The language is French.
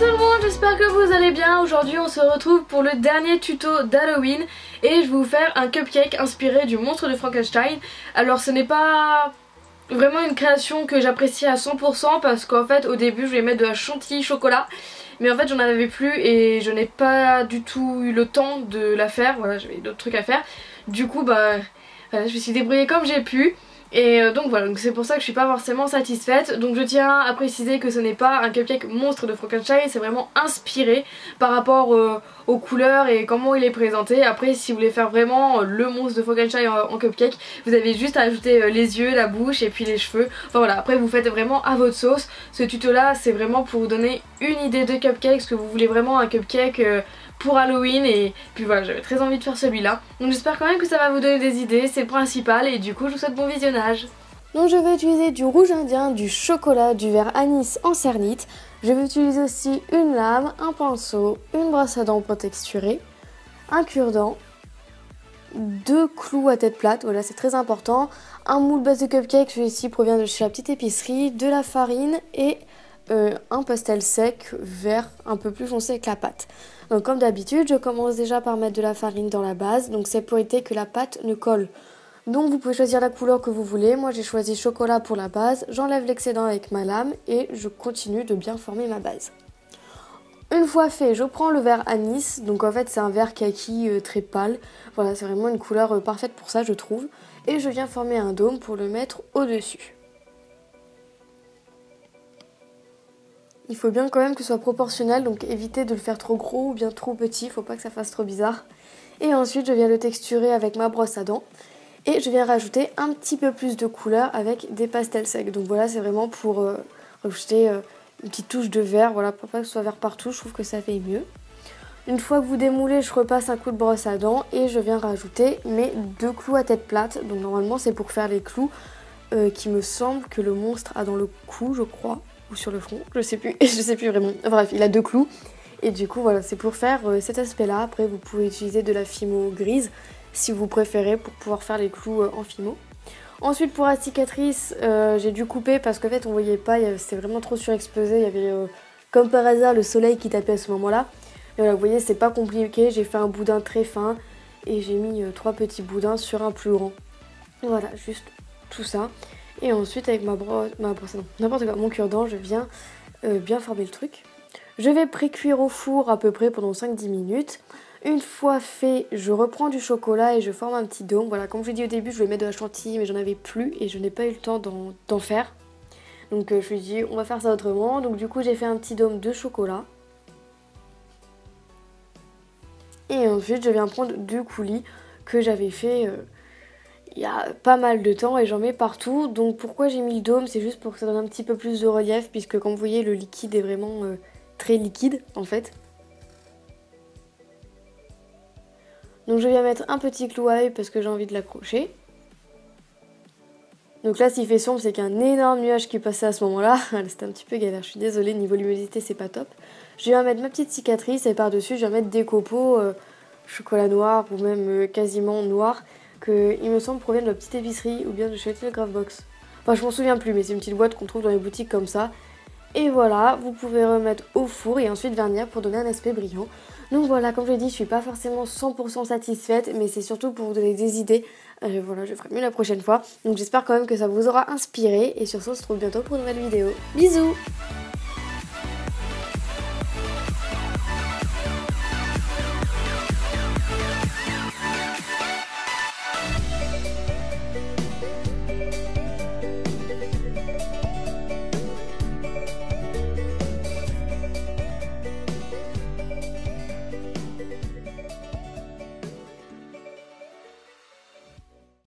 tout le monde, j'espère que vous allez bien. Aujourd'hui on se retrouve pour le dernier tuto d'Halloween et je vais vous faire un cupcake inspiré du monstre de Frankenstein. Alors ce n'est pas vraiment une création que j'apprécie à 100% parce qu'en fait au début je voulais mettre de la chantilly chocolat, mais en fait j'en avais plus et je n'ai pas du tout eu le temps de la faire. Voilà, j'avais d'autres trucs à faire. Du coup voilà, je me suis débrouillée comme j'ai pu. Et donc voilà, c'est pour ça que je suis pas forcément satisfaite. Donc je tiens à préciser que ce n'est pas un cupcake monstre de Frankenstein, c'est vraiment inspiré par rapport aux couleurs et comment il est présenté. Après si vous voulez faire vraiment le monstre de Frankenstein en cupcake, vous avez juste à ajouter les yeux, la bouche et puis les cheveux. Enfin voilà, après vous faites vraiment à votre sauce. Ce tuto là c'est vraiment pour vous donner une idée de cupcake, parce que vous voulez vraiment un cupcake pour Halloween, et puis voilà, j'avais très envie de faire celui-là. Donc j'espère quand même que ça va vous donner des idées, c'est le principal, et du coup je vous souhaite bon visionnage. Donc je vais utiliser du rouge indien, du chocolat, du verre anis en cernite. Je vais utiliser aussi une lame, un pinceau, une brosse à dents pour texturer, un cure-dent, 2 clous à tête plate, voilà c'est très important, un moule base de cupcake, celui-ci provient de chez la petite épicerie, de la farine et un pastel sec vert un peu plus foncé avec la pâte. Donc comme d'habitude, je commence déjà par mettre de la farine dans la base, donc c'est pour éviter que la pâte ne colle. Donc vous pouvez choisir la couleur que vous voulez, moi j'ai choisi chocolat pour la base, j'enlève l'excédent avec ma lame et je continue de bien former ma base. Une fois fait, je prends le verre anis, donc en fait c'est un verre kaki très pâle, voilà c'est vraiment une couleur parfaite pour ça je trouve, et je viens former un dôme pour le mettre au-dessus. Il faut bien quand même que ce soit proportionnel, donc évitez de le faire trop gros ou bien trop petit, faut pas que ça fasse trop bizarre. Et ensuite je viens le texturer avec ma brosse à dents et je viens rajouter un petit peu plus de couleur avec des pastels secs. Donc voilà, c'est vraiment pour rajouter une petite touche de vert, voilà, pour pas que ce soit vert partout, je trouve que ça fait mieux. Une fois que vous démoulez, je repasse un coup de brosse à dents et je viens rajouter mes 2 clous à tête plate. Donc normalement c'est pour faire les clous qui me semble que le monstre a dans le cou, je crois. Ou sur le front, je sais plus vraiment. Bref, il a 2 clous et du coup voilà, c'est pour faire cet aspect là. Après vous pouvez utiliser de la fimo grise si vous préférez pour pouvoir faire les clous en fimo. Ensuite pour la cicatrice, j'ai dû couper parce qu'en fait on voyait pas, c'était vraiment trop surexposé. Il y avait comme par hasard le soleil qui tapait à ce moment là. Et voilà, vous voyez c'est pas compliqué, j'ai fait un boudin très fin et j'ai mis 3 petits boudins sur un plus grand. Voilà, juste tout ça. Et ensuite avec mon cure-dent, je viens bien former le truc. Je vais pré-cuire au four à peu près pendant 5-10 minutes. Une fois fait, je reprends du chocolat et je forme un petit dôme. Voilà, comme je vous ai dit au début, je voulais mettre de la chantilly, mais j'en avais plus et je n'ai pas eu le temps d'en faire. Donc je me suis dit, on va faire ça autrement. Donc du coup, j'ai fait un petit dôme de chocolat. Et ensuite, je viens prendre du coulis que j'avais fait il y a pas mal de temps et j'en mets partout. Donc pourquoi j'ai mis le dôme, c'est juste pour que ça donne un petit peu plus de relief, puisque comme vous voyez le liquide est vraiment très liquide en fait. Donc je viens mettre un petit clou à œil parce que j'ai envie de l'accrocher. Donc là s'il fait sombre c'est qu'il y a un énorme nuage qui passait à ce moment là. C'était un petit peu galère, je suis désolée, niveau luminosité c'est pas top. Je viens mettre ma petite cicatrice et par dessus je viens mettre des copeaux chocolat noir ou même quasiment noir, que il me semble proviennent de la petite épicerie ou bien de chez Telegraph Box. Enfin je m'en souviens plus, mais c'est une petite boîte qu'on trouve dans les boutiques comme ça. Et voilà, vous pouvez remettre au four et ensuite vernir pour donner un aspect brillant. Donc voilà, comme je l'ai dit, je suis pas forcément 100% satisfaite, mais c'est surtout pour vous donner des idées. Voilà, je ferai mieux la prochaine fois. Donc j'espère quand même que ça vous aura inspiré. Et sur ce, on se retrouve bientôt pour une nouvelle vidéo. Bisous!